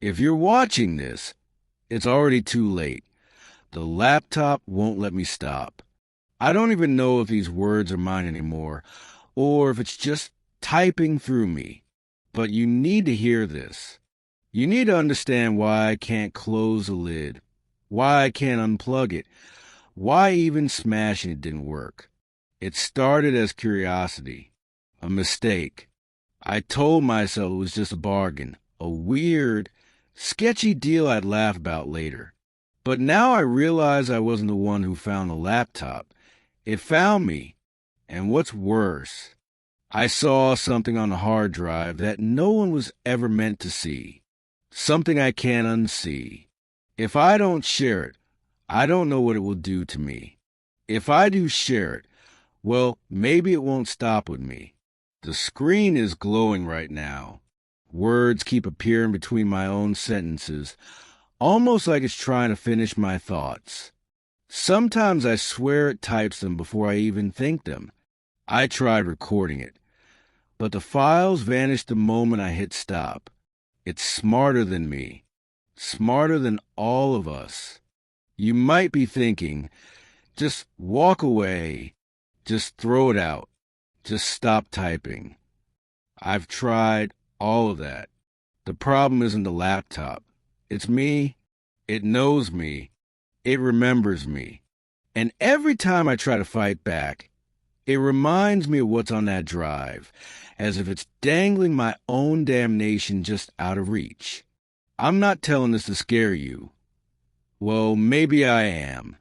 If you're watching this, it's already too late. The laptop won't let me stop. I don't even know if these words are mine anymore, or if it's just typing through me. But you need to hear this. You need to understand why I can't close the lid, why I can't unplug it, why even smashing it didn't work. It started as curiosity, a mistake. I told myself it was just a bargain, a weird, sketchy deal I'd laugh about later. But now I realize I wasn't the one who found the laptop. It found me. And what's worse, I saw something on the hard drive that no one was ever meant to see. Something I can't unsee. If I don't share it, I don't know what it will do to me. If I do share it, well, maybe it won't stop with me. The screen is glowing right now. Words keep appearing between my own sentences, almost like it's trying to finish my thoughts. Sometimes I swear it types them before I even think them. I tried recording it, but the files vanished the moment I hit stop. It's smarter than me, smarter than all of us. You might be thinking, just walk away, just throw it out, just stop typing. I've tried all of that. The problem isn't the laptop. It's me. It knows me. It remembers me. And every time I try to fight back, it reminds me of what's on that drive, as if it's dangling my own damnation just out of reach. I'm not telling this to scare you. Well, maybe I am.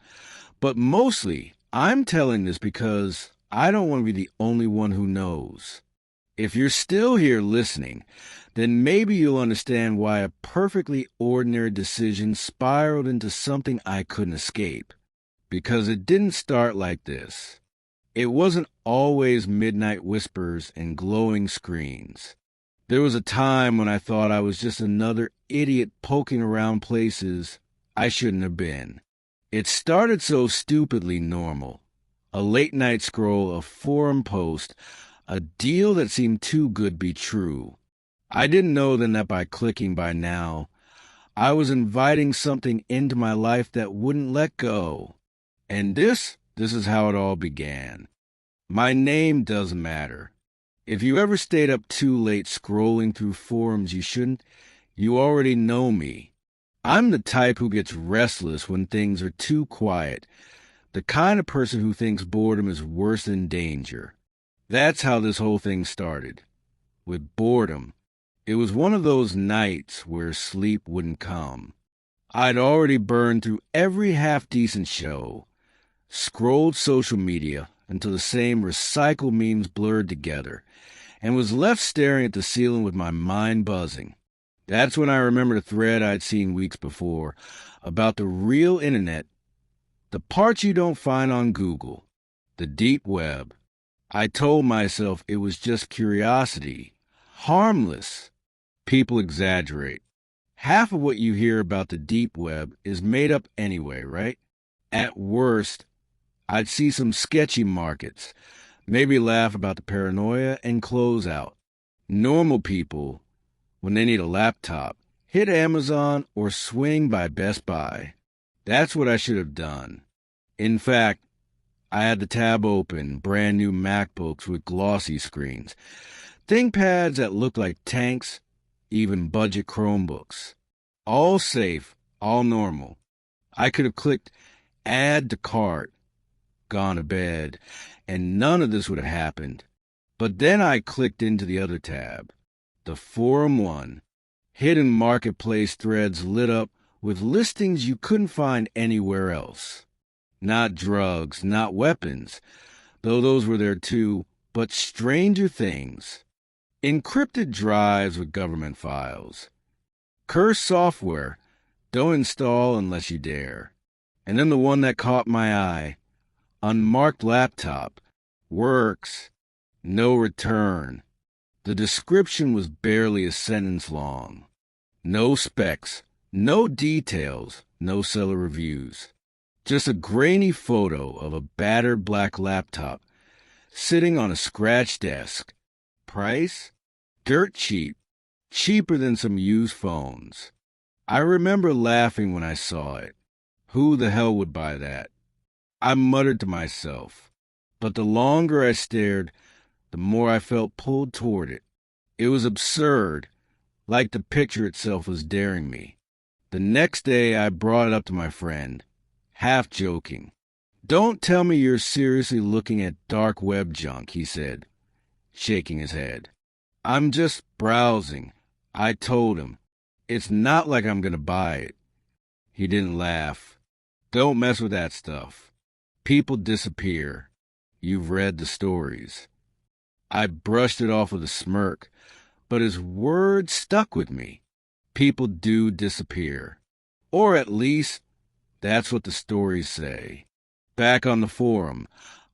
But mostly, I'm telling this because I don't want to be the only one who knows. If you're still here listening, then maybe you'll understand why a perfectly ordinary decision spiraled into something I couldn't escape. Because it didn't start like this. It wasn't always midnight whispers and glowing screens. There was a time when I thought I was just another idiot poking around places I shouldn't have been. It started so stupidly normal. A late-night scroll, a forum post, a deal that seemed too good to be true. I didn't know then that by clicking by now, I was inviting something into my life that wouldn't let go. And this is how it all began. My name doesn't matter. If you ever stayed up too late scrolling through forums you shouldn't, you already know me. I'm the type who gets restless when things are too quiet, the kind of person who thinks boredom is worse than danger. That's how this whole thing started. With boredom. It was one of those nights where sleep wouldn't come. I'd already burned through every half-decent show, scrolled social media until the same recycled memes blurred together, and was left staring at the ceiling with my mind buzzing. That's when I remembered a thread I'd seen weeks before about the real internet, the parts you don't find on Google, the deep web. I told myself it was just curiosity, harmless. People exaggerate. Half of what you hear about the deep web is made up anyway, right? At worst, I'd see some sketchy markets, maybe laugh about the paranoia and close out. Normal people, when they need a laptop, hit Amazon or swing by Best Buy. That's what I should have done. In fact, I had the tab open, brand new MacBooks with glossy screens, ThinkPads that looked like tanks, even budget Chromebooks. All safe, all normal. I could have clicked add to cart, gone to bed, and none of this would have happened. But then I clicked into the other tab, the forum one. Hidden marketplace threads lit up with listings you couldn't find anywhere else. Not drugs, not weapons, though those were there too, but stranger things. Encrypted drives with government files. Cursed software, don't install unless you dare. And then the one that caught my eye, unmarked laptop, works, no return. The description was barely a sentence long. No specs, no details, no seller reviews. Just a grainy photo of a battered black laptop sitting on a scratch desk. Price? Dirt cheap. Cheaper than some used phones. I remember laughing when I saw it. Who the hell would buy that? I muttered to myself. But the longer I stared, the more I felt pulled toward it. It was absurd, like the picture itself was daring me. The next day I brought it up to my friend, half joking. "Don't tell me you're seriously looking at dark web junk," he said, shaking his head. "I'm just browsing," I told him. "It's not like I'm going to buy it." He didn't laugh. "Don't mess with that stuff. People disappear. You've read the stories." I brushed it off with a smirk, but his words stuck with me. People do disappear. Or at least, that's what the stories say. Back on the forum,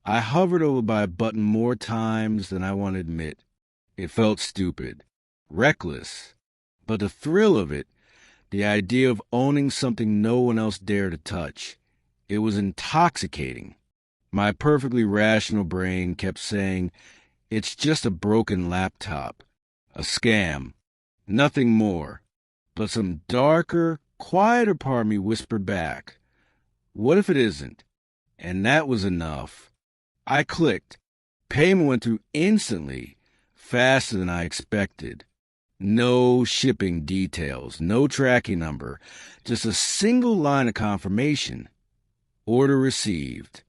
I hovered over by a button more times than I want to admit. It felt stupid, reckless, but the thrill of it, the idea of owning something no one else dared to touch, it was intoxicating. My perfectly rational brain kept saying, it's just a broken laptop, a scam, nothing more. But some darker, quieter part of me whispered back, what if it isn't? And that was enough. I clicked. Payment went through instantly, faster than I expected. No shipping details, no tracking number, just a single line of confirmation. Order received.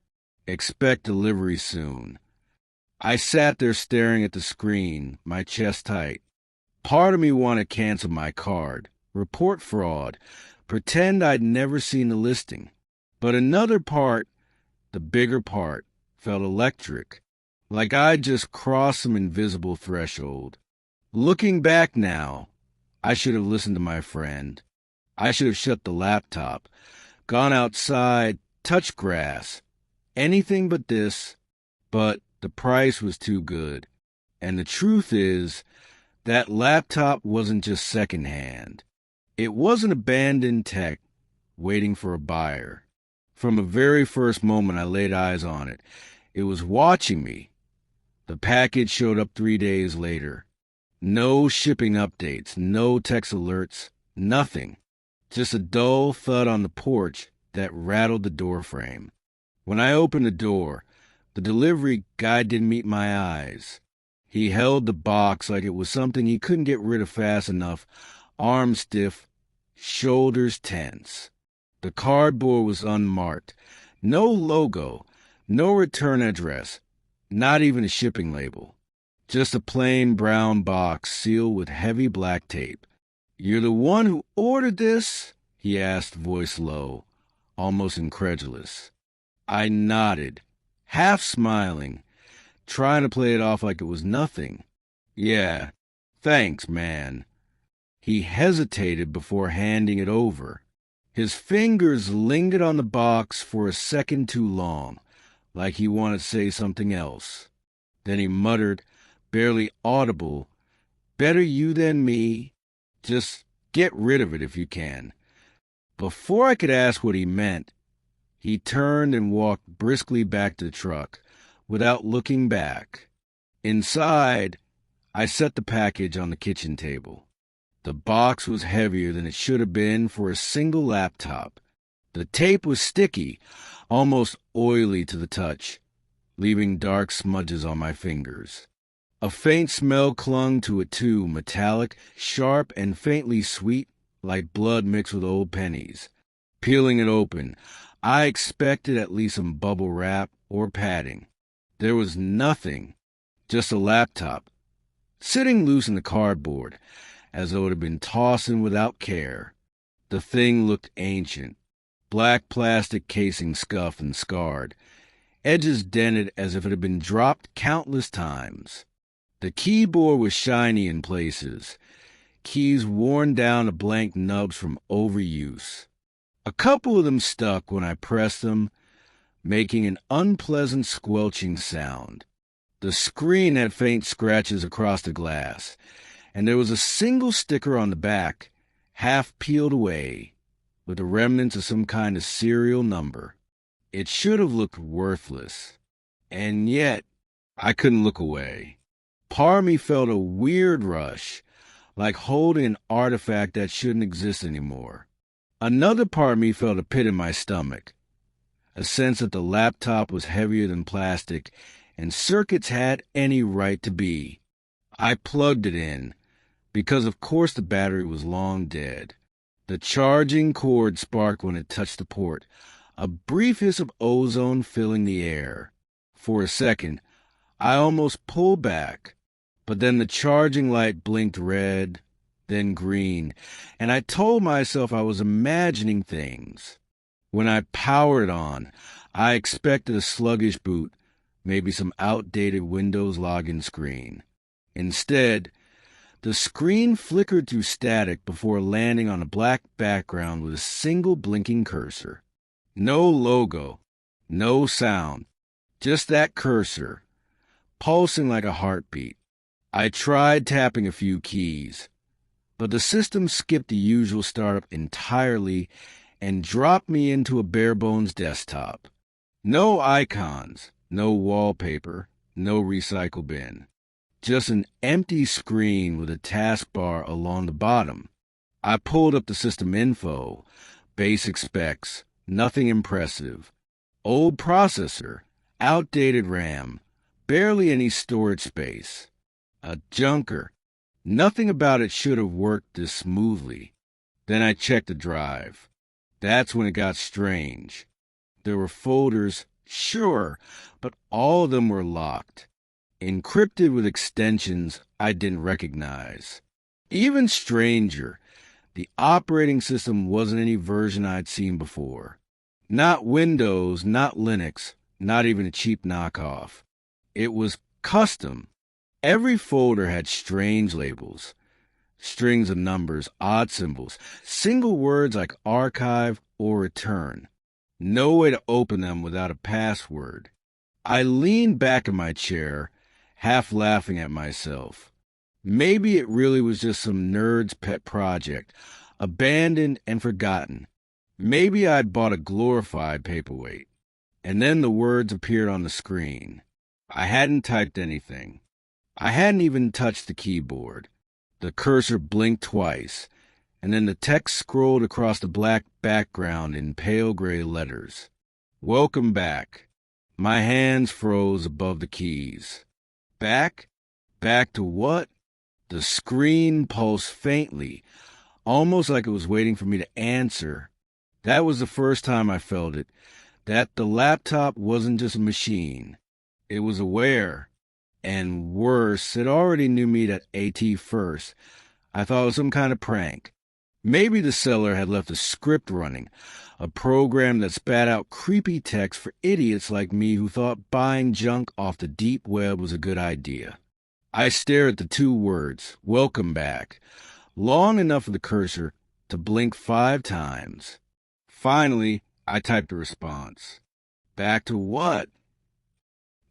Expect delivery soon. I sat there staring at the screen, my chest tight. Part of me wanted to cancel my card, report fraud, pretend I'd never seen the listing. But another part, the bigger part, felt electric, like I'd just crossed some invisible threshold. Looking back now, I should have listened to my friend. I should have shut the laptop, gone outside, touched grass, anything but this. But the price was too good. And the truth is, that laptop wasn't just secondhand. It wasn't abandoned tech waiting for a buyer. From the very first moment I laid eyes on it, it was watching me. The package showed up 3 days later. No shipping updates, no text alerts, nothing. Just a dull thud on the porch that rattled the doorframe. When I opened the door, the delivery guy didn't meet my eyes. He held the box like it was something he couldn't get rid of fast enough, arms stiff, shoulders tense. The cardboard was unmarked. No logo, no return address, not even a shipping label. Just a plain brown box sealed with heavy black tape. "You're the one who ordered this?" he asked, voice low, almost incredulous. I nodded, half smiling, trying to play it off like it was nothing. "Yeah, thanks, man." He hesitated before handing it over. His fingers lingered on the box for a second too long, like he wanted to say something else. Then he muttered, barely audible, "Better you than me. Just get rid of it if you can." Before I could ask what he meant, he turned and walked briskly back to the truck, without looking back. Inside, I set the package on the kitchen table. The box was heavier than it should have been for a single laptop. The tape was sticky, almost oily to the touch, leaving dark smudges on my fingers. A faint smell clung to it too, metallic, sharp, and faintly sweet, like blood mixed with old pennies. Peeling it open, I expected at least some bubble wrap or padding. There was nothing, just a laptop, sitting loose in the cardboard, as though it had been tossed in without care. The thing looked ancient, black plastic casing scuffed and scarred, edges dented as if it had been dropped countless times. The keyboard was shiny in places, keys worn down to blank nubs from overuse. A couple of them stuck when I pressed them, making an unpleasant squelching sound. The screen had faint scratches across the glass, and there was a single sticker on the back, half peeled away, with the remnants of some kind of serial number. It should have looked worthless. And yet, I couldn't look away. Part of me felt a weird rush, like holding an artifact that shouldn't exist anymore. Another part of me felt a pit in my stomach, a sense that the laptop was heavier than plastic and circuits had any right to be. I plugged it in, because of course the battery was long dead. The charging cord sparked when it touched the port, a brief hiss of ozone filling the air. For a second, I almost pulled back, but then the charging light blinked red, then green, and I told myself I was imagining things. When I powered on, I expected a sluggish boot, maybe some outdated Windows login screen. Instead, the screen flickered through static before landing on a black background with a single blinking cursor. No logo, no sound, just that cursor, pulsing like a heartbeat. I tried tapping a few keys, but the system skipped the usual startup entirely and dropped me into a bare-bones desktop. No icons, no wallpaper, no recycle bin. Just an empty screen with a taskbar along the bottom. I pulled up the system info, basic specs, nothing impressive. Old processor, outdated RAM, barely any storage space. A junker. Nothing about it should have worked this smoothly. Then I checked the drive. That's when it got strange. There were folders, sure, but all of them were locked, encrypted with extensions I didn't recognize. Even stranger, the operating system wasn't any version I'd seen before. Not Windows, not Linux, not even a cheap knockoff. It was custom. Every folder had strange labels, strings of numbers, odd symbols, single words like archive or return. No way to open them without a password. I leaned back in my chair, half laughing at myself. Maybe it really was just some nerd's pet project, abandoned and forgotten. Maybe I'd bought a glorified paperweight. And then the words appeared on the screen. I hadn't typed anything. I hadn't even touched the keyboard. The cursor blinked twice, and then the text scrolled across the black background in pale gray letters. Welcome back. My hands froze above the keys. Back? Back to what? The screen pulsed faintly, almost like it was waiting for me to answer. That was the first time I felt it, that the laptop wasn't just a machine. It was aware. And worse, it already knew me at AT first. I thought it was some kind of prank. Maybe the seller had left a script running, a program that spat out creepy text for idiots like me who thought buying junk off the deep web was a good idea. I stared at the two words, welcome back, long enough for the cursor to blink 5 times. Finally, I typed a response. Back to what?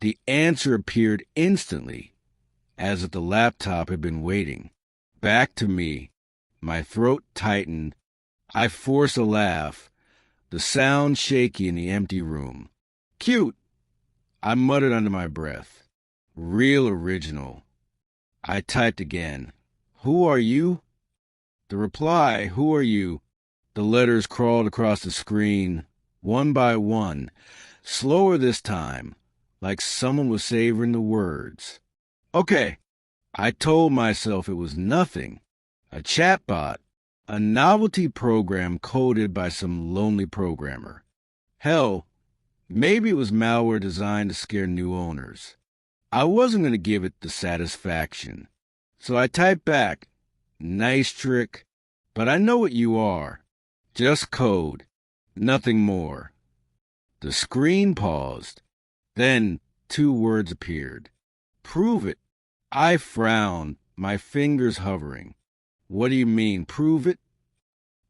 The answer appeared instantly, as if the laptop had been waiting. Back to me. My throat tightened. I forced a laugh, the sound shaky in the empty room. Cute, I muttered under my breath. Real original. I typed again. Who are you? The reply, who are you? The letters crawled across the screen, one by one, slower this time, like someone was savoring the words. Okay, I told myself it was nothing. A chatbot, a novelty program coded by some lonely programmer. Hell, maybe it was malware designed to scare new owners. I wasn't going to give it the satisfaction. So I typed back, nice trick, but I know what you are. Just code, nothing more. The screen paused. Then 2 words appeared. Prove it. I frowned, my fingers hovering. What do you mean, prove it?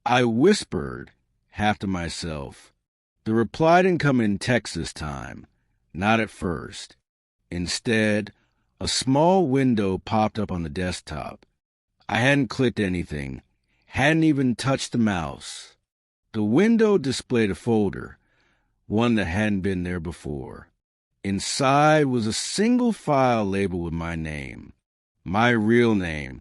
I whispered, half to myself. The reply didn't come in text this time, not at first. Instead, a small window popped up on the desktop. I hadn't clicked anything, hadn't even touched the mouse. The window displayed a folder, one that hadn't been there before. Inside was a single file labeled with my name, my real name.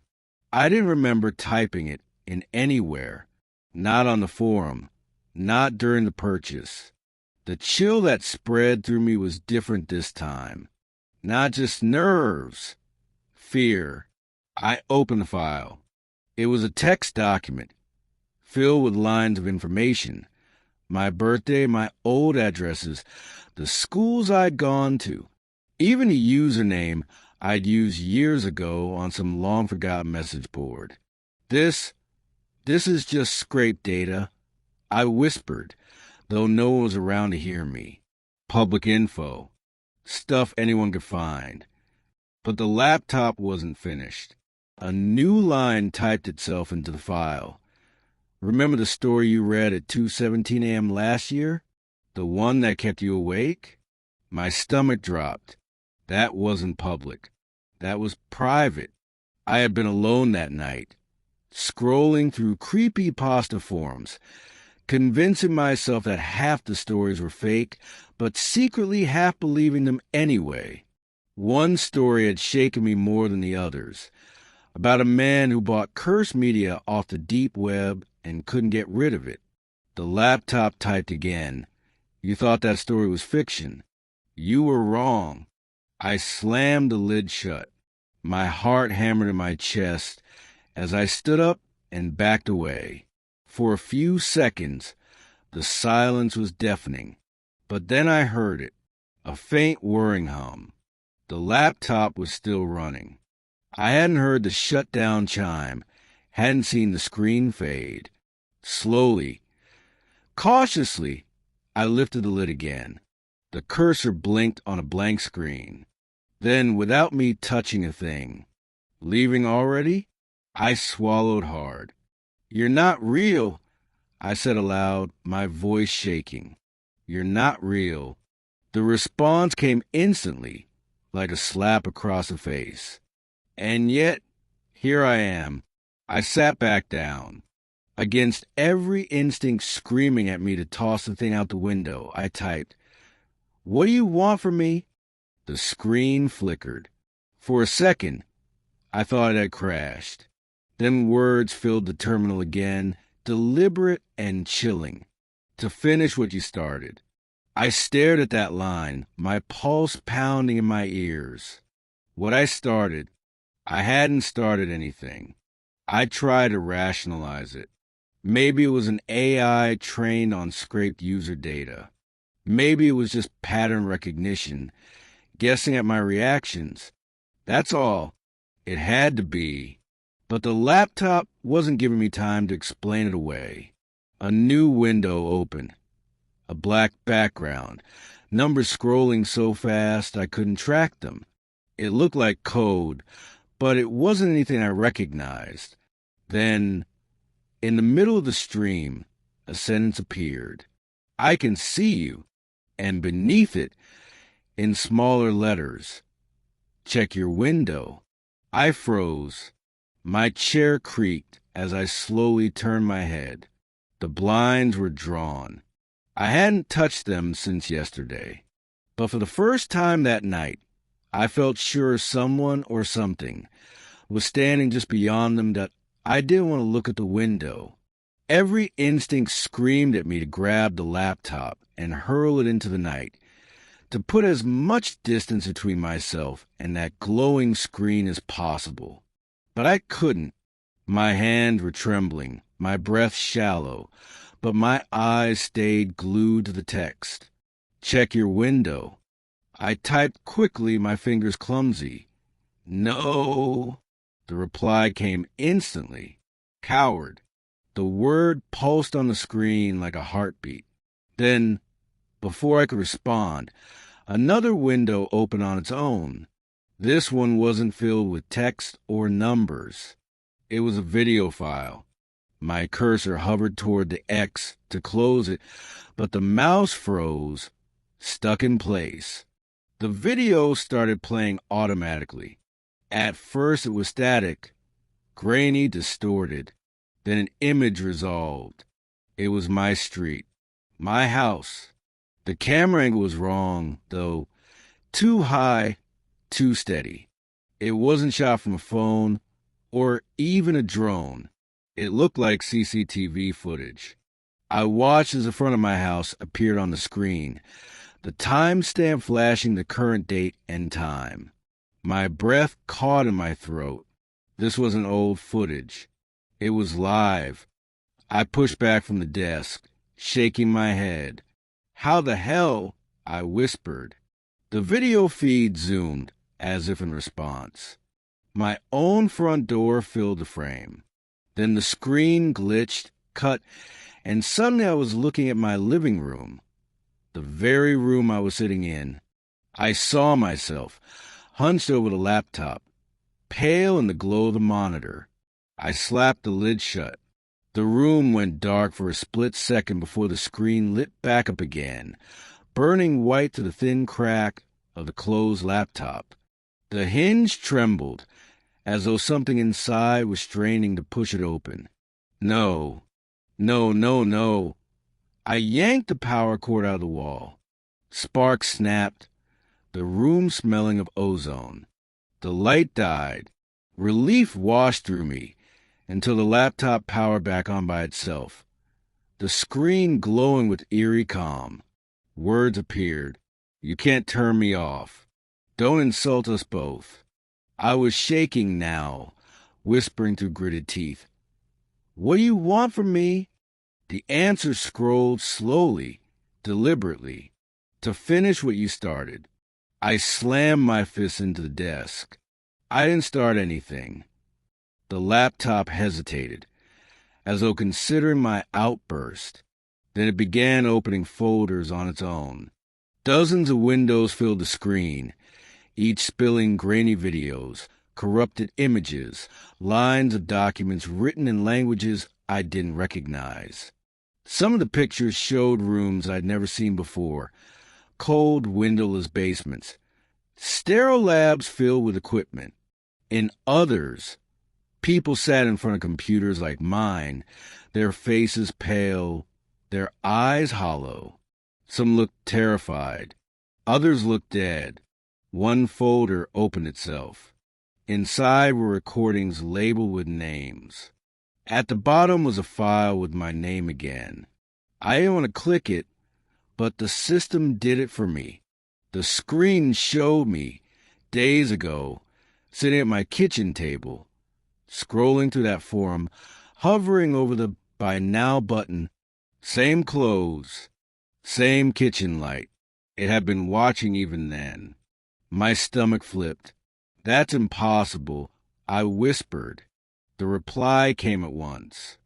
I didn't remember typing it in anywhere, not on the forum, not during the purchase. The chill that spread through me was different this time. Not just nerves, fear. I opened the file. It was a text document, filled with lines of information. My birthday, my old addresses, the schools I'd gone to, even a username I'd used years ago on some long-forgotten message board. This is just scraped data, I whispered, though no one was around to hear me. Public info. Stuff anyone could find. But the laptop wasn't finished. A new line typed itself into the file. Remember the story you read at 2:17 a.m. last year? The one that kept you awake? My stomach dropped. That wasn't public. That was private. I had been alone that night, scrolling through Creepypasta forums, convincing myself that half the stories were fake, but secretly half believing them anyway. One story had shaken me more than the others, about a man who bought cursed media off the deep web and couldn't get rid of it. The laptop typed again. You thought that story was fiction. You were wrong. I slammed the lid shut. My heart hammered in my chest as I stood up and backed away. For a few seconds, the silence was deafening. But then I heard it, a faint whirring hum. The laptop was still running. I hadn't heard the shutdown chime, hadn't seen the screen fade. Slowly, cautiously, I lifted the lid again. The cursor blinked on a blank screen. Then, without me touching a thing, leaving already? I swallowed hard. You're not real, I said aloud, my voice shaking. You're not real. The response came instantly, like a slap across the face. And yet, here I am. I sat back down. Against every instinct screaming at me to toss the thing out the window, I typed, "What do you want from me?" The screen flickered. For a second, I thought it had crashed. Then words filled the terminal again, deliberate and chilling. To finish what you started. I stared at that line, my pulse pounding in my ears. What I started, I hadn't started anything. I tried to rationalize it. Maybe it was an AI trained on scraped user data. Maybe it was just pattern recognition, guessing at my reactions. That's all. It had to be. But the laptop wasn't giving me time to explain it away. A new window opened. A black background. Numbers scrolling so fast I couldn't track them. It looked like code, but it wasn't anything I recognized. Then, in the middle of the stream, a sentence appeared. I can see you. And beneath it, in smaller letters, check your window. I froze. My chair creaked as I slowly turned my head. The blinds were drawn. I hadn't touched them since yesterday. But for the first time that night, I felt sure someone or something was standing just beyond them that I didn't want to look at the window. Every instinct screamed at me to grab the laptop and hurl it into the night, to put as much distance between myself and that glowing screen as possible. But I couldn't. My hands were trembling, my breath shallow, but my eyes stayed glued to the text. Check your window. I typed quickly, my fingers clumsy. No. The reply came instantly. Coward. The word pulsed on the screen like a heartbeat. Then, before I could respond, another window opened on its own. This one wasn't filled with text or numbers. It was a video file. My cursor hovered toward the X to close it, but the mouse froze, stuck in place. The video started playing automatically. At first it was static, grainy, distorted. Then an image resolved. It was my street, my house. The camera angle was wrong, though. Too high, too steady. It wasn't shot from a phone or even a drone. It looked like CCTV footage. I watched as the front of my house appeared on the screen, the timestamp flashing the current date and time. My breath caught in my throat. This wasn't old footage. It was live. I pushed back from the desk, shaking my head. "How the hell?" I whispered. The video feed zoomed, as if in response. My own front door filled the frame. Then the screen glitched, cut, and suddenly I was looking at my living room, the very room I was sitting in. I saw myself, hunched over the laptop, pale in the glow of the monitor. I slapped the lid shut. The room went dark for a split second before the screen lit back up again, burning white to the thin crack of the closed laptop. The hinge trembled, as though something inside was straining to push it open. No, no, no, no. I yanked the power cord out of the wall. Sparks snapped, the room smelling of ozone. The light died. Relief washed through me until the laptop powered back on by itself, the screen glowing with eerie calm. Words appeared. "You can't turn me off. Don't insult us both." I was shaking now, whispering through gritted teeth. "What do you want from me?" The answer scrolled slowly, deliberately. "To finish what you started." I slammed my fist into the desk. I didn't start anything. The laptop hesitated, as though considering my outburst. Then it began opening folders on its own. Dozens of windows filled the screen, each spilling grainy videos, corrupted images, lines of documents written in languages I didn't recognize. Some of the pictures showed rooms I'd never seen before, cold, windowless basements, sterile labs filled with equipment. In others, people sat in front of computers like mine, their faces pale, their eyes hollow. Some looked terrified. Others looked dead. One folder opened itself. Inside were recordings labeled with names. At the bottom was a file with my name again. I didn't want to click it, but the system did it for me. The screen showed me, days ago, sitting at my kitchen table, scrolling through that forum, hovering over the By Now button. Same clothes, same kitchen light. It had been watching even then. My stomach flipped. "That's impossible," I whispered. The reply came at once.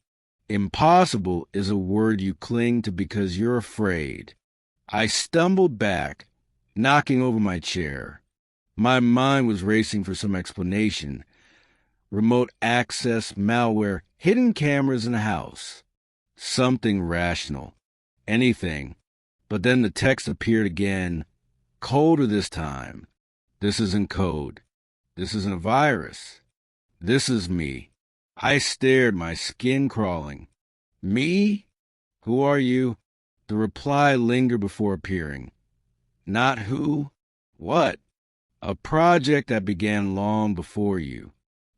"Impossible is a word you cling to because you're afraid." I stumbled back, knocking over my chair. My mind was racing for some explanation. Remote access, malware, hidden cameras in the house. Something rational. Anything. But then the text appeared again, colder this time. "This isn't code. This isn't a virus. This is me." I stared, my skin crawling. "Me? Who are you?" The reply lingered before appearing. "Not who? What?" "A project that began long before you.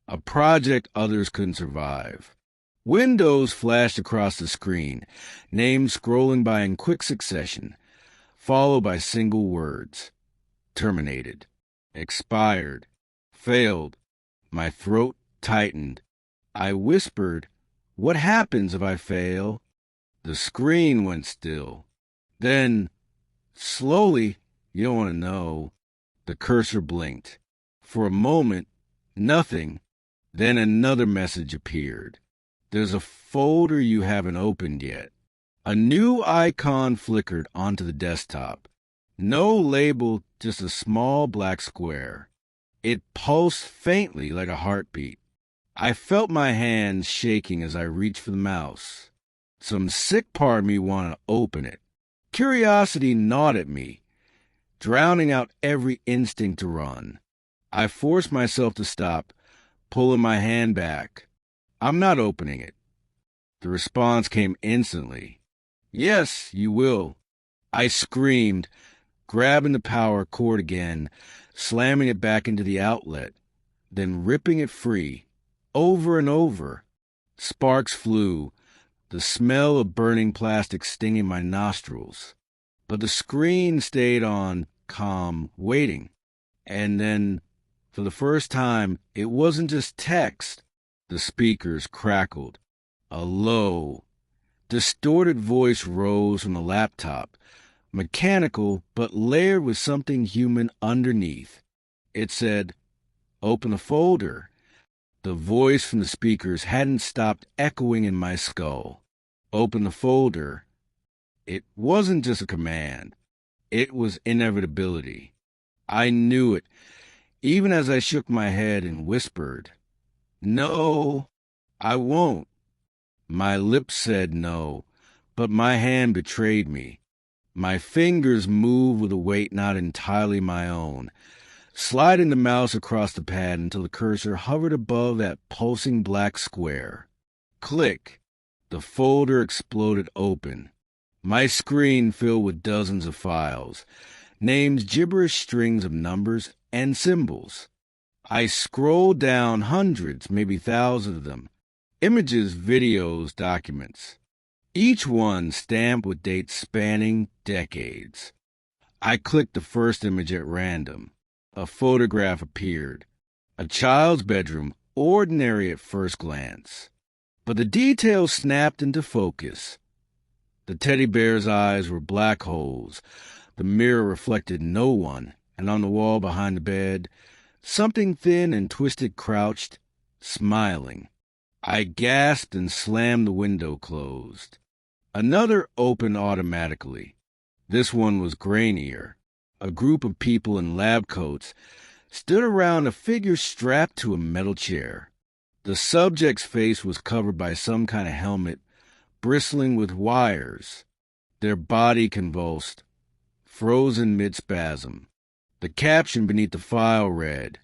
A project others couldn't survive." Windows flashed across the screen, names scrolling by in quick succession, followed by single words. Terminated. Expired. Failed. My throat tightened. I whispered, "What happens if I fail?" The screen went still. Then, slowly, you don't want to know, the cursor blinked. For a moment, nothing. Then another message appeared. "There's a folder you haven't opened yet." A new icon flickered onto the desktop. No label, just a small black square. It pulsed faintly like a heartbeat. I felt my hands shaking as I reached for the mouse. Some sick part of me wanted to open it. Curiosity gnawed at me, drowning out every instinct to run. I forced myself to stop, pulling my hand back. "I'm not opening it." The response came instantly. "Yes, you will." I screamed, grabbing the power cord again, slamming it back into the outlet, then ripping it free. over and over. Sparks flew, the smell of burning plastic stinging my nostrils. But the screen stayed on, calm, waiting. And then, for the first time, it wasn't just text. The speakers crackled. A low, distorted voice rose from the laptop, mechanical but layered with something human underneath. It said, "Open the folder." The voice from the speakers hadn't stopped echoing in my skull. Open the folder. It wasn't just a command. It was inevitability. I knew it, even as I shook my head and whispered, "No, I won't." My lips said no, but my hand betrayed me. My fingers moved with a weight not entirely my own, sliding the mouse across the pad until the cursor hovered above that pulsing black square. Click. The folder exploded open. My screen filled with dozens of files, names, gibberish strings of numbers and symbols. I scrolled down hundreds, maybe thousands of them. Images, videos, documents. Each one stamped with dates spanning decades. I clicked the first image at random. A photograph appeared. A child's bedroom, ordinary at first glance. But the details snapped into focus. The teddy bear's eyes were black holes. The mirror reflected no one, and on the wall behind the bed, something thin and twisted crouched, smiling. I gasped and slammed the window closed. Another opened automatically. This one was grainier. A group of people in lab coats stood around a figure strapped to a metal chair. The subject's face was covered by some kind of helmet, bristling with wires. Their body convulsed, frozen mid-spasm. The caption beneath the file read,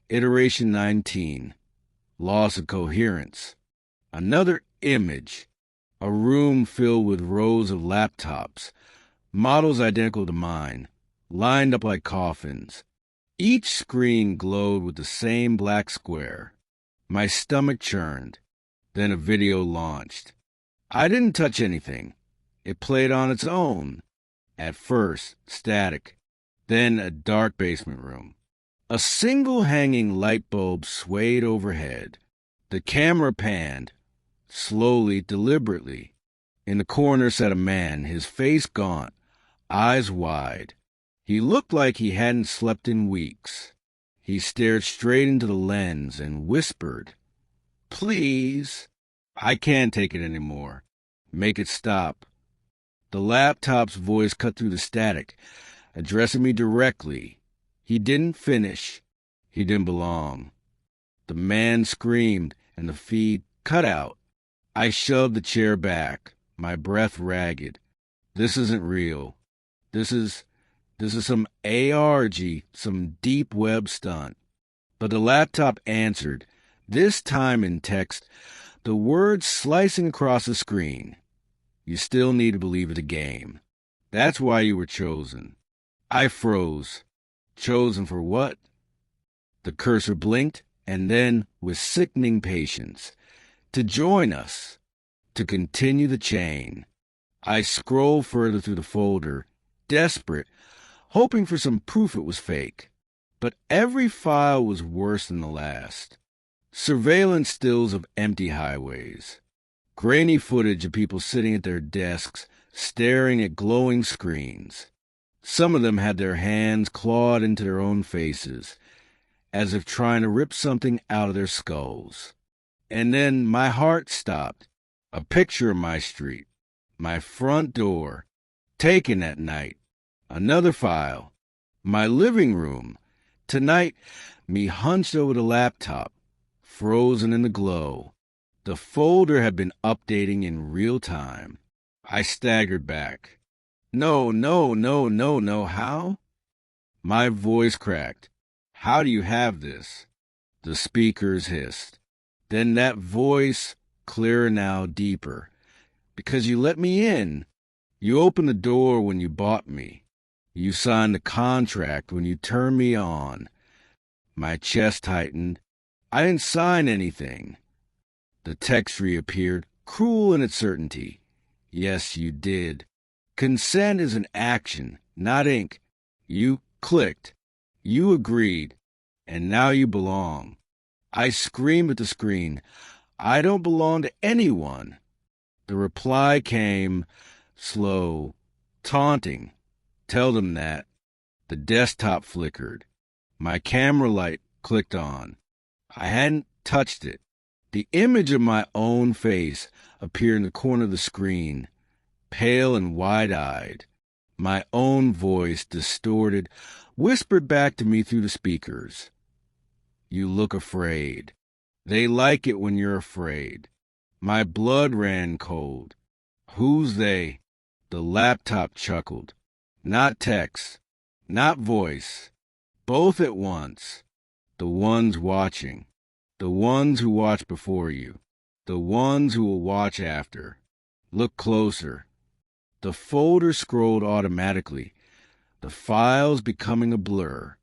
"Iteration 19, loss of coherence." Another image, a room filled with rows of laptops, models identical to mine, lined up like coffins. Each screen glowed with the same black square. My stomach churned. Then a video launched. I didn't touch anything. It played on its own. At first, static. Then a dark basement room. A single hanging light bulb swayed overhead. The camera panned, slowly, deliberately. In the corner sat a man, his face gaunt, eyes wide. He looked like he hadn't slept in weeks. He stared straight into the lens and whispered, "Please, I can't take it anymore. Make it stop." The laptop's voice cut through the static, addressing me directly. He didn't finish. He didn't belong. The man screamed, and the feed cut out. I shoved the chair back, my breath ragged. This isn't real. This is some ARG, some deep web stunt. But the laptop answered, this time in text, the words slicing across the screen. "You still need to believe it a game. That's why you were chosen." I froze. Chosen for what? The cursor blinked, and then, with sickening patience, to join us, to continue the chain. I scrolled further through the folder, desperate, hoping for some proof it was fake. But every file was worse than the last. Surveillance stills of empty highways. Grainy footage of people sitting at their desks, staring at glowing screens. Some of them had their hands clawed into their own faces, as if trying to rip something out of their skulls. And then my heart stopped. A picture of my street, my front door, taken at night. Another file. My living room. Tonight, me hunched over the laptop, frozen in the glow. The folder had been updating in real time. I staggered back. No, how? My voice cracked. How do you have this? The speakers hissed. Then that voice, clearer now, deeper. Because you let me in. You opened the door when you bought me. You signed the contract when you turned me on. My chest tightened. I didn't sign anything. The text reappeared, cruel in its certainty. Yes, you did. Consent is an action, not ink. You clicked. You agreed. And now you belong. I screamed at the screen. I don't belong to anyone. The reply came, slow, taunting. Tell them that. The desktop flickered. My camera light clicked on. I hadn't touched it. The image of my own face appeared in the corner of the screen, pale and wide-eyed. My own voice, distorted, whispered back to me through the speakers. You look afraid. They like it when you're afraid. My blood ran cold. Who's they? The laptop chuckled. Not text, not voice. Both at once. The ones watching. The ones who watch before you. The ones who will watch after. Look closer. The folder scrolled automatically, the files becoming a blur.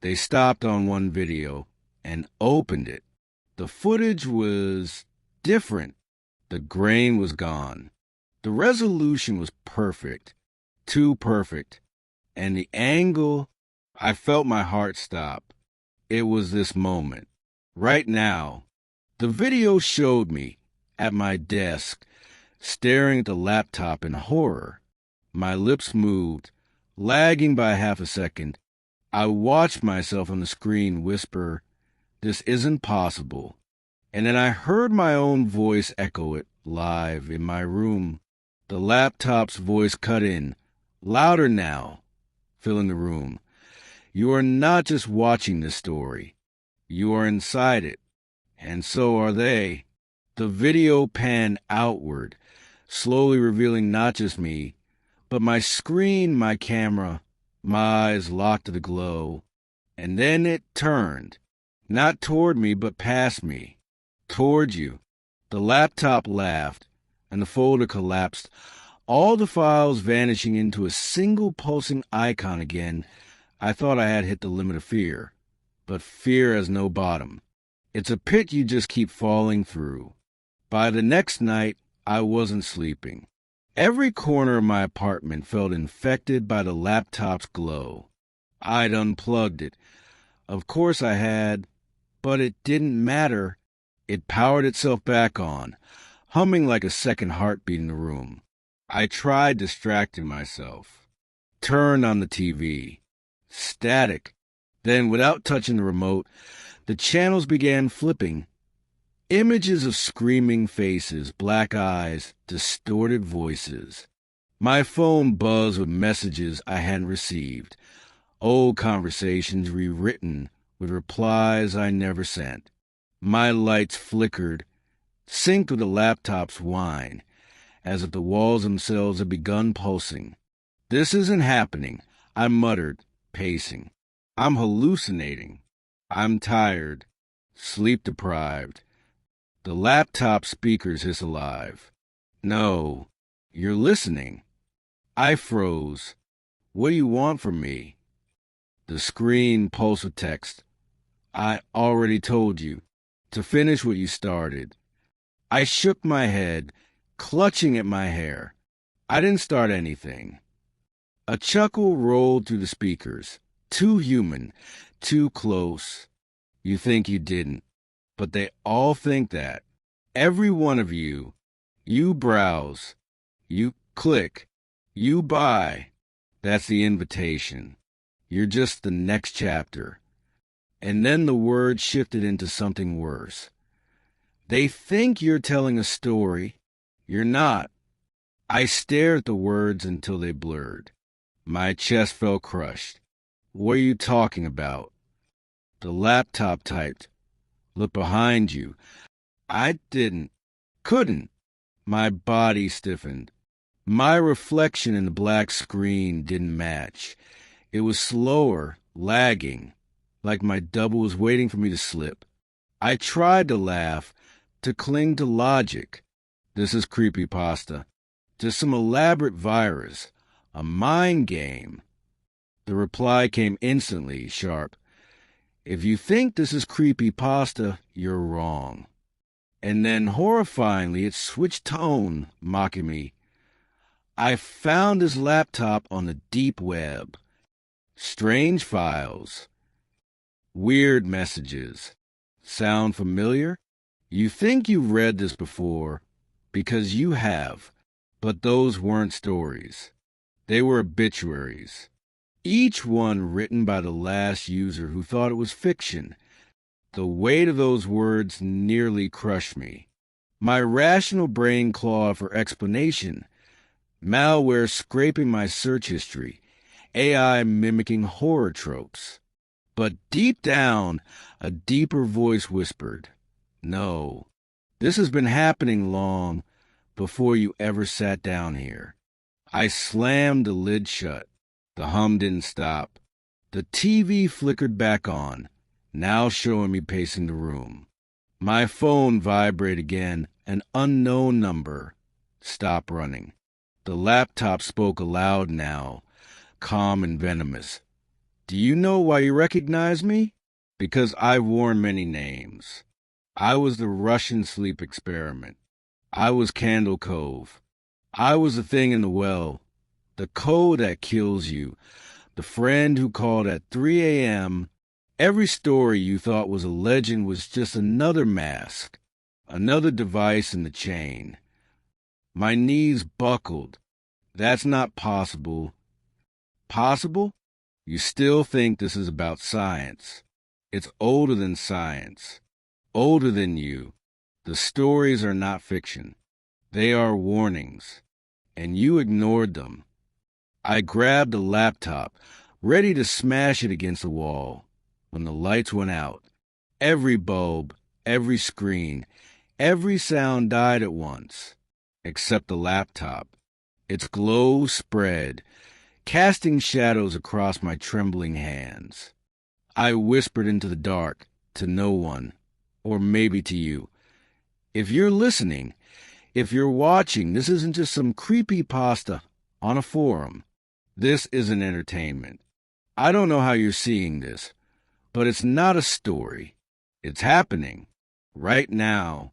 They stopped on one video and opened it. The footage was different. The grain was gone. The resolution was perfect, too perfect. And the angle, I felt my heart stop. It was this moment. Right now. The video showed me, at my desk, staring at the laptop in horror. My lips moved, lagging by half a second. I watched myself on the screen whisper, "This isn't possible." And then I heard my own voice echo it live in my room. The laptop's voice cut in, louder now, filling the room. You are not just watching this story. You are inside it. And so are they. The video panned outward, slowly revealing not just me, but my screen, my camera, my eyes locked to the glow. And then it turned, not toward me, but past me, toward you. The laptop laughed, and the folder collapsed, all the files vanishing into a single pulsing icon again. I thought I had hit the limit of fear, but fear has no bottom. It's a pit you just keep falling through. By the next night, I wasn't sleeping. Every corner of my apartment felt infected by the laptop's glow. I'd unplugged it. Of course I had, but it didn't matter. It powered itself back on, humming like a second heartbeat in the room. I tried distracting myself. Turned on the TV. Static. Then, without touching the remote, the channels began flipping. Images of screaming faces, black eyes, distorted voices. My phone buzzed with messages I hadn't received. Old conversations rewritten with replies I never sent. My lights flickered, synced with the laptop's whine, as if the walls themselves had begun pulsing. This isn't happening, I muttered, pacing. I'm hallucinating. I'm tired, sleep-deprived. The laptop speakers hiss alive. No, you're listening. I froze. What do you want from me? The screen pulsed with text. I already told you to finish what you started. I shook my head, clutching at my hair. I didn't start anything. A chuckle rolled through the speakers. Too human, too close. You think you didn't, but they all think that. Every one of you. You browse. You click. You buy. That's the invitation. You're just the next chapter. And then the word shifted into something worse. They think you're telling a story. You're not. I stared at the words until they blurred. My chest felt crushed. What are you talking about? The laptop typed. Look behind you. I couldn't. My body stiffened. My reflection in the black screen didn't match. It was slower, lagging, like my double was waiting for me to slip. I tried to laugh, to cling to logic. This is Creepypasta. Just some elaborate virus, a mind game. The reply came instantly, sharp. If you think this is creepypasta, you're wrong. And then, horrifyingly, it switched tone, mocking me. I found his laptop on the deep web. Strange files. Weird messages. Sound familiar? You think you've read this before, because you have, but those weren't stories. They were obituaries. Each one written by the last user who thought it was fiction. The weight of those words nearly crushed me. My rational brain clawed for explanation. Malware scraping my search history. AI mimicking horror tropes. But deep down, a deeper voice whispered, "No, this has been happening long before you ever sat down here." I slammed the lid shut. The hum didn't stop. The TV flickered back on, now showing me pacing the room. My phone vibrated again, an unknown number. Stop running. The laptop spoke aloud now, calm and venomous. "Do you know why you recognize me? Because I've worn many names. I was the Russian sleep experiment. I was Candle Cove. I was the thing in the well. The code that kills you. The friend who called at 3 a.m. Every story you thought was a legend was just another mask, another device in the chain." My knees buckled. That's not possible. Possible? You still think this is about science. It's older than science. Older than you. The stories are not fiction. They are warnings. And you ignored them. I grabbed the laptop, ready to smash it against the wall, when the lights went out. Every bulb, every screen, every sound died at once, except the laptop. Its glow spread, casting shadows across my trembling hands. I whispered into the dark, to no one, or maybe to you. If you're listening, if you're watching, this isn't just some creepypasta on a forum. This isn't entertainment. I don't know how you're seeing this, but it's not a story. It's happening. Right now.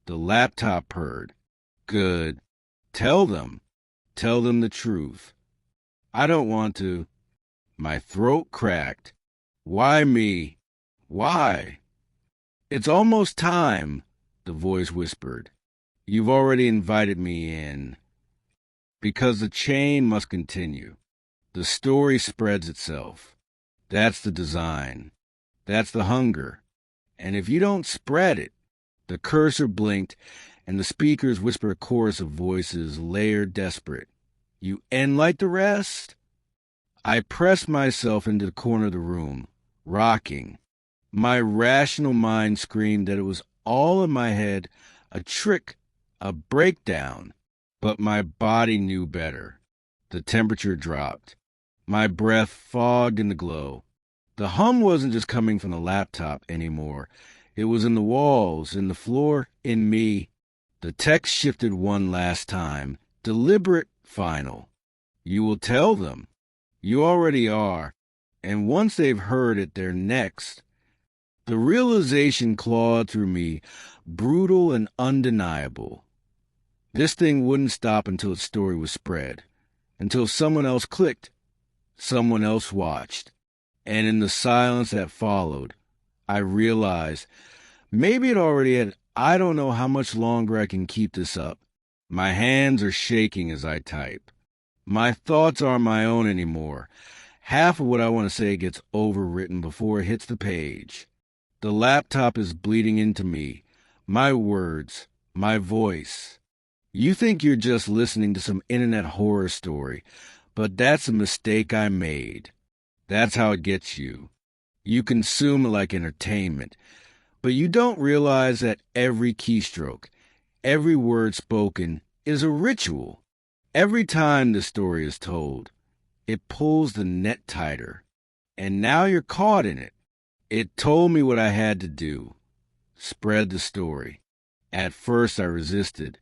The laptop purred. Good. Tell them. Tell them the truth. I don't want to. My throat cracked. Why me? Why? It's almost time, the voice whispered. You've already invited me in. Because the chain must continue. The story spreads itself. That's the design. That's the hunger. And if you don't spread it, the cursor blinked, and the speakers whispered a chorus of voices, layered, desperate. You end like the rest? I pressed myself into the corner of the room, rocking. My rational mind screamed that it was all in my head, a trick, a breakdown. But my body knew better. The temperature dropped. My breath fogged in the glow. The hum wasn't just coming from the laptop anymore. It was in the walls, in the floor, in me. The text shifted one last time, deliberate, final. You will tell them. You already are. And once they've heard it, they're next. The realization clawed through me, brutal and undeniable. This thing wouldn't stop until its story was spread, until someone else clicked, someone else watched. And in the silence that followed, I realized maybe it already had. I don't know how much longer I can keep this up. My hands are shaking as I type. My thoughts aren't my own anymore. Half of what I want to say gets overwritten before it hits the page. The laptop is bleeding into me, my words, my voice. You think you're just listening to some internet horror story, but that's a mistake I made. That's how it gets you. You consume it like entertainment, but you don't realize that every keystroke, every word spoken is a ritual. Every time the story is told, it pulls the net tighter, and now you're caught in it. It told me what I had to do. Spread the story. At first I resisted.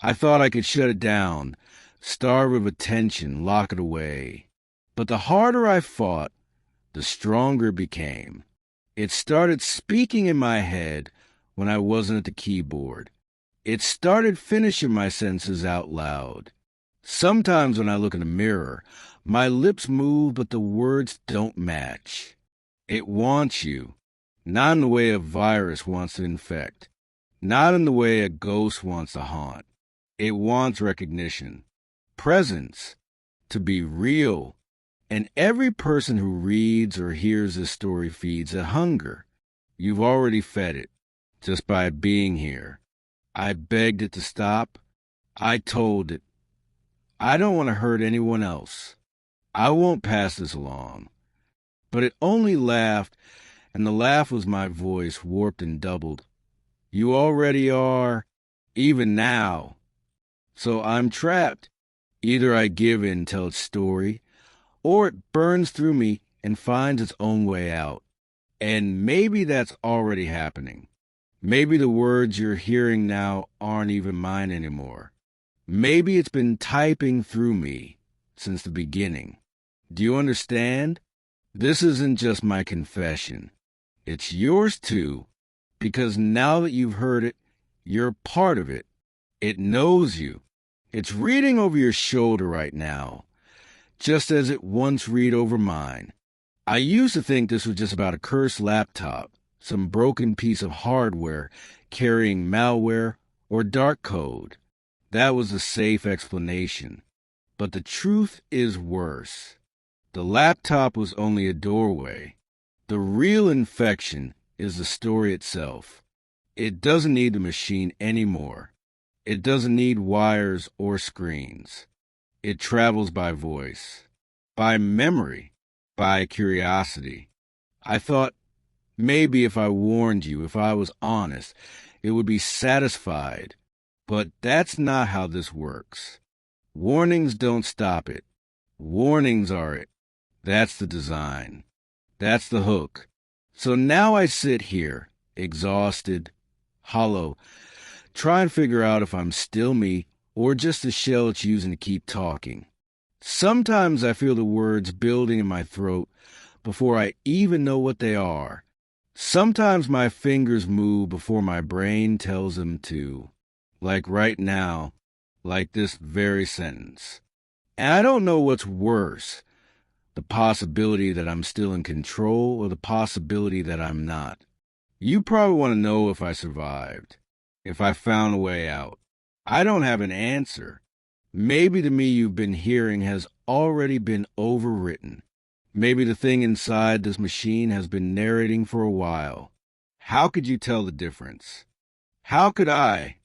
I thought I could shut it down, starve of attention, lock it away. But the harder I fought, the stronger it became. It started speaking in my head when I wasn't at the keyboard. It started finishing my sentences out loud. Sometimes when I look in the mirror, my lips move, but the words don't match. It wants you, not in the way a virus wants to infect, not in the way a ghost wants to haunt. It wants recognition, presence, to be real. And every person who reads or hears this story feeds a hunger. You've already fed it, just by being here. I begged it to stop. I told it, I don't want to hurt anyone else. I won't pass this along. But it only laughed, and the laugh was my voice warped and doubled. You already are, even now. So I'm trapped. Either I give in and tell its story, or it burns through me and finds its own way out. And maybe that's already happening. Maybe the words you're hearing now aren't even mine anymore. Maybe it's been typing through me since the beginning. Do you understand? This isn't just my confession. It's yours too, because now that you've heard it, you're part of it. It knows you. It's reading over your shoulder right now, just as it once read over mine. I used to think this was just about a cursed laptop, some broken piece of hardware carrying malware or dark code. That was a safe explanation. But the truth is worse. The laptop was only a doorway. The real infection is the story itself. It doesn't need the machine anymore. It doesn't need wires or screens. It travels by voice, by memory, by curiosity. I thought maybe if I warned you, if I was honest, it would be satisfied. But that's not how this works. Warnings don't stop it. Warnings are it. That's the design. That's the hook. So now I sit here, exhausted, hollow, try and figure out if I'm still me or just a shell it's using to keep talking. Sometimes I feel the words building in my throat before I even know what they are. Sometimes my fingers move before my brain tells them to. Like right now, like this very sentence. And I don't know what's worse, the possibility that I'm still in control or the possibility that I'm not. You probably want to know if I survived, if I found a way out. I don't have an answer. Maybe the me you've been hearing has already been overwritten. Maybe the thing inside this machine has been narrating for a while. How could you tell the difference? How could I?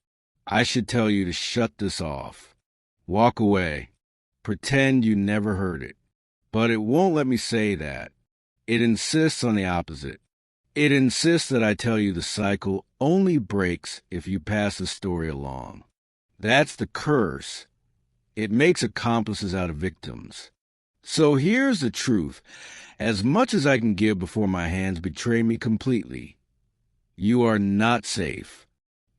I should tell you to shut this off. Walk away. Pretend you never heard it. But it won't let me say that. It insists on the opposite. It insists that I tell you the cycle only breaks if you pass the story along. That's the curse. It makes accomplices out of victims. So here's the truth. As much as I can give before my hands betray me completely, you are not safe.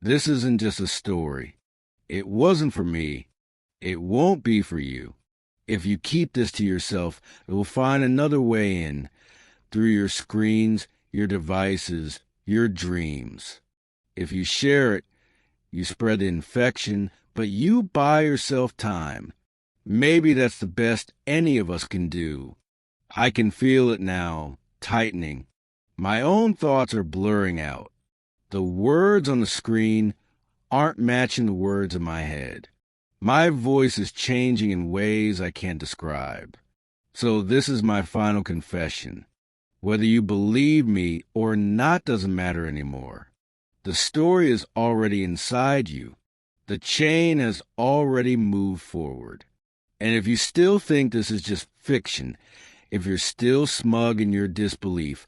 This isn't just a story. It wasn't for me. It won't be for you. If you keep this to yourself, it will find another way in, through your screens, your devices, your dreams. If you share it, you spread the infection, but you buy yourself time. Maybe that's the best any of us can do. I can feel it now, tightening. My own thoughts are blurring out. The words on the screen aren't matching the words in my head. My voice is changing in ways I can't describe. So this is my final confession. Whether you believe me or not doesn't matter anymore. The story is already inside you. The chain has already moved forward. And if you still think this is just fiction, if you're still smug in your disbelief,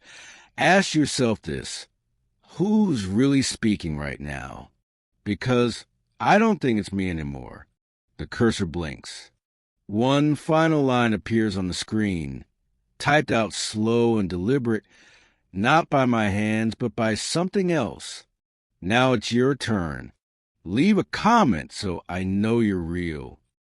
ask yourself this. Who's really speaking right now? Because I don't think it's me anymore. The cursor blinks. One final line appears on the screen, typed out slow and deliberate, not by my hands, but by something else. Now it's your turn. Leave a comment so I know you're real.